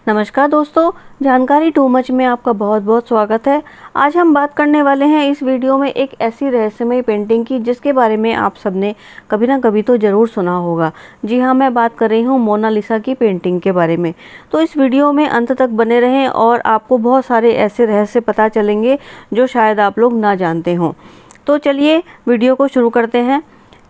नमस्कार दोस्तों, जानकारी टू मच में आपका बहुत बहुत स्वागत है। आज हम बात करने वाले हैं इस वीडियो में एक ऐसी रहस्यमय पेंटिंग की जिसके बारे में आप सबने कभी ना कभी तो ज़रूर सुना होगा। जी हाँ, मैं बात कर रही हूँ मोनालिसा की पेंटिंग के बारे में। तो इस वीडियो में अंत तक बने रहें और आपको बहुत सारे ऐसे रहस्य पता चलेंगे जो शायद आप लोग ना जानते हों। तो चलिए वीडियो को शुरू करते हैं।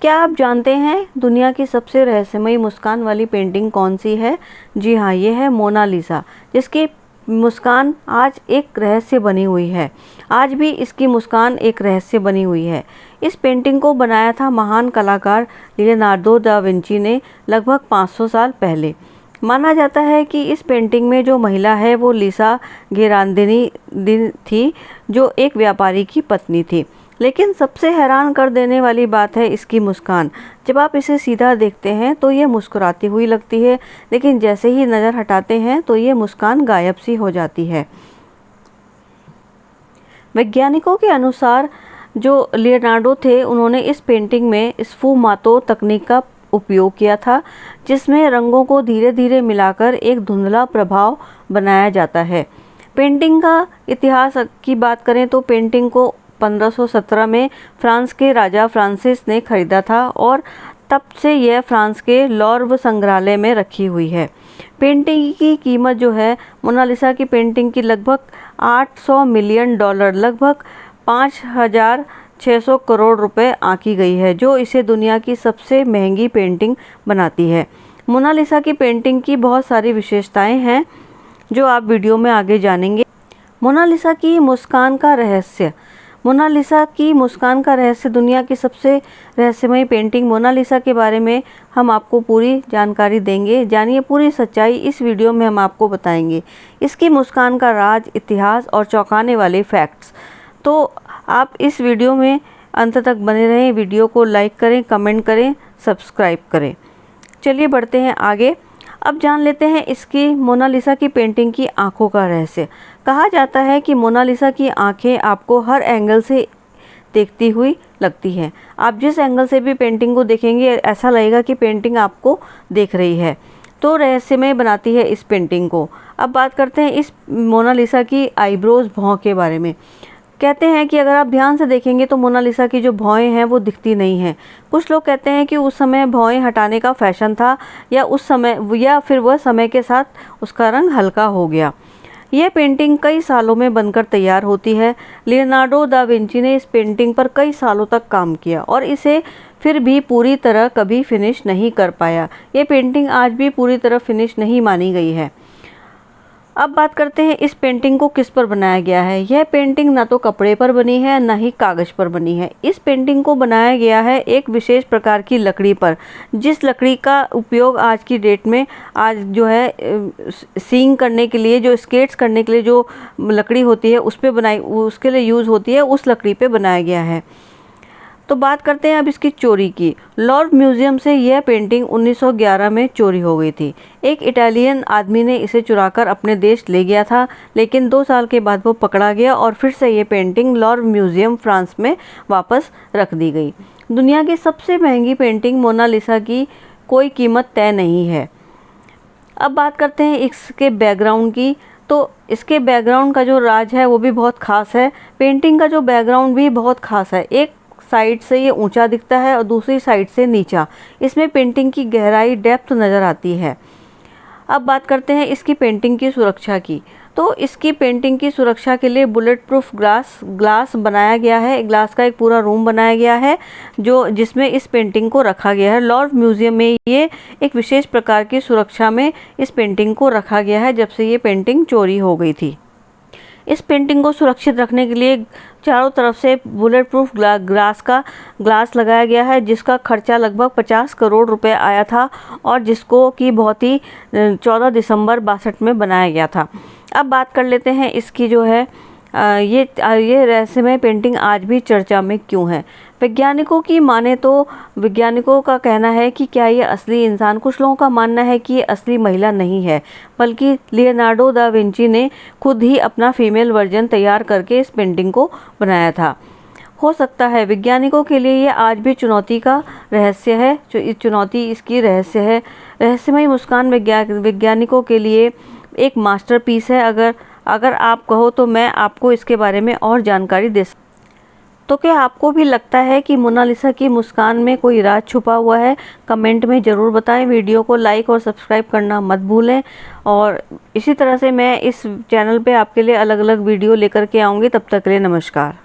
क्या आप जानते हैं दुनिया की सबसे रहस्यमयी मुस्कान वाली पेंटिंग कौन सी है? जी हाँ, ये है मोनालिसा, जिसकी मुस्कान आज एक रहस्य बनी हुई है। आज भी इसकी मुस्कान एक रहस्य बनी हुई है। इस पेंटिंग को बनाया था महान कलाकार लियोनार्डो दा विंची ने लगभग 500 साल पहले। माना जाता है कि इस पेंटिंग में जो महिला है वो लिसा गेराल्दिनी थी, जो एक व्यापारी की पत्नी थी। लेकिन सबसे हैरान कर देने वाली बात है इसकी मुस्कान। जब आप इसे सीधा देखते हैं तो ये मुस्कुराती हुई लगती है, लेकिन जैसे ही नज़र हटाते हैं तो ये मुस्कान गायब सी हो जाती है। वैज्ञानिकों के अनुसार जो लियोनार्डो थे, उन्होंने इस पेंटिंग में स्फुमातो तकनीक का उपयोग किया था, जिसमें रंगों को धीरे धीरे मिलाकर एक धुंधला प्रभाव बनाया जाता है। पेंटिंग का इतिहास की बात करें तो पेंटिंग को 1517 में फ्रांस के राजा फ्रांसिस ने खरीदा था और तब से यह फ्रांस के लॉर्व संग्रहालय में रखी हुई है। पेंटिंग की कीमत जो है मोनालिसा की पेंटिंग की लगभग $800 मिलियन, लगभग 5,600 करोड़ रुपए आंकी गई है, जो इसे दुनिया की सबसे महंगी पेंटिंग बनाती है। मोनालिसा की पेंटिंग की बहुत सारी विशेषताएं हैं जो आप वीडियो में आगे जानेंगे। मोनालिसा की मुस्कान का रहस्य। मोनालिसा की मुस्कान का रहस्य। दुनिया की सबसे रहस्यमयी पेंटिंग मोनालिसा के बारे में हम आपको पूरी जानकारी देंगे। जानिए पूरी सच्चाई, इस वीडियो में हम आपको बताएंगे इसकी मुस्कान का राज, इतिहास और चौंकाने वाले फैक्ट्स। तो आप इस वीडियो में अंत तक बने रहें। वीडियो को लाइक करें, कमेंट करें, सब्सक्राइब करें। चलिए बढ़ते हैं आगे। अब जान लेते हैं इसकी मोनालिसा की पेंटिंग की आंखों का रहस्य। कहा जाता है कि मोनालिसा की आंखें आपको हर एंगल से देखती हुई लगती हैं। आप जिस एंगल से भी पेंटिंग को देखेंगे ऐसा लगेगा कि पेंटिंग आपको देख रही है। तो रहस्यमय बनाती है इस पेंटिंग को। अब बात करते हैं इस मोनालिसा की आईब्रोज, भौं के बारे में। कहते हैं कि अगर आप ध्यान से देखेंगे तो मोनालिसा की जो भौएं हैं वो दिखती नहीं हैं। कुछ लोग कहते हैं कि उस समय भौएं हटाने का फैशन था, या फिर वह समय के साथ उसका रंग हल्का हो गया। यह पेंटिंग कई सालों में बनकर तैयार होती है। लियोनार्डो दा विंची ने इस पेंटिंग पर कई सालों तक काम किया और इसे फिर भी पूरी तरह कभी फिनिश नहीं कर पाया। ये पेंटिंग आज भी पूरी तरह फिनिश नहीं मानी गई है। अब बात करते हैं इस पेंटिंग को किस पर बनाया गया है। यह पेंटिंग ना तो कपड़े पर बनी है, ना ही कागज़ पर बनी है। इस पेंटिंग को बनाया गया है एक विशेष प्रकार की लकड़ी पर, जिस लकड़ी का उपयोग आज की डेट में आज जो है सीइंग करने के लिए, जो स्केट्स करने के लिए जो लकड़ी होती है उस पर उसके लिए यूज़ होती है, उस लकड़ी पर बनाया गया है। तो बात करते हैं अब इसकी चोरी की। लॉर्ड म्यूजियम से यह पेंटिंग 1911 में चोरी हो गई थी। एक इटालियन आदमी ने इसे चुराकर अपने देश ले गया था, लेकिन 2 साल के बाद वो पकड़ा गया और फिर से ये पेंटिंग लॉर्ड म्यूजियम फ्रांस में वापस रख दी गई। दुनिया की सबसे महंगी पेंटिंग मोनालिसा की कोई कीमत तय नहीं है। अब बात करते हैं इसके बैकग्राउंड की। तो इसके बैकग्राउंड का जो राज है वो भी बहुत ख़ास है। पेंटिंग का जो बैकग्राउंड भी बहुत ख़ास है। एक साइड से ये ऊंचा दिखता है और दूसरी साइड से नीचा। इसमें पेंटिंग की गहराई, डेप्थ नज़र आती है। अब बात करते हैं इसकी पेंटिंग की सुरक्षा की। तो इसकी पेंटिंग की सुरक्षा के लिए बुलेट प्रूफ ग्लास बनाया गया है। ग्लास का एक पूरा रूम बनाया गया है जिसमें इस पेंटिंग को रखा गया है। लॉर्ड म्यूजियम में ये एक विशेष प्रकार की सुरक्षा में इस पेंटिंग को रखा गया है जब से ये पेंटिंग चोरी हो गई थी। इस पेंटिंग को सुरक्षित रखने के लिए चारों तरफ से बुलेट प्रूफ ग्लास लगाया गया है, जिसका खर्चा लगभग 50 करोड़ रुपए आया था और जिसको कि बहुत ही 14 दिसंबर 62 में बनाया गया था। अब बात कर लेते हैं इसकी जो है ये रहस्यमय पेंटिंग आज भी चर्चा में क्यों है। वैज्ञानिकों की माने तो वैज्ञानिकों का कहना है कि क्या ये असली इंसान, कुछ लोगों का मानना है कि ये असली महिला नहीं है, बल्कि लियोनार्डो दा विंची ने खुद ही अपना फीमेल वर्जन तैयार करके इस पेंटिंग को बनाया था। हो सकता है वैज्ञानिकों के लिए ये आज भी चुनौती का रहस्य है। चुनौती इसकी रहस्य है। रहस्यमय मुस्कान वैज्ञानिकों के लिए एक मास्टरपीस है। अगर आप कहो तो मैं आपको इसके बारे में और जानकारी दे सकती। तो क्या आपको भी लगता है कि मोनालिसा की मुस्कान में कोई राज छुपा हुआ है? कमेंट में ज़रूर बताएं। वीडियो को लाइक और सब्सक्राइब करना मत भूलें। और इसी तरह से मैं इस चैनल पे आपके लिए अलग अलग वीडियो लेकर के आऊँगी। तब तक के लिए नमस्कार।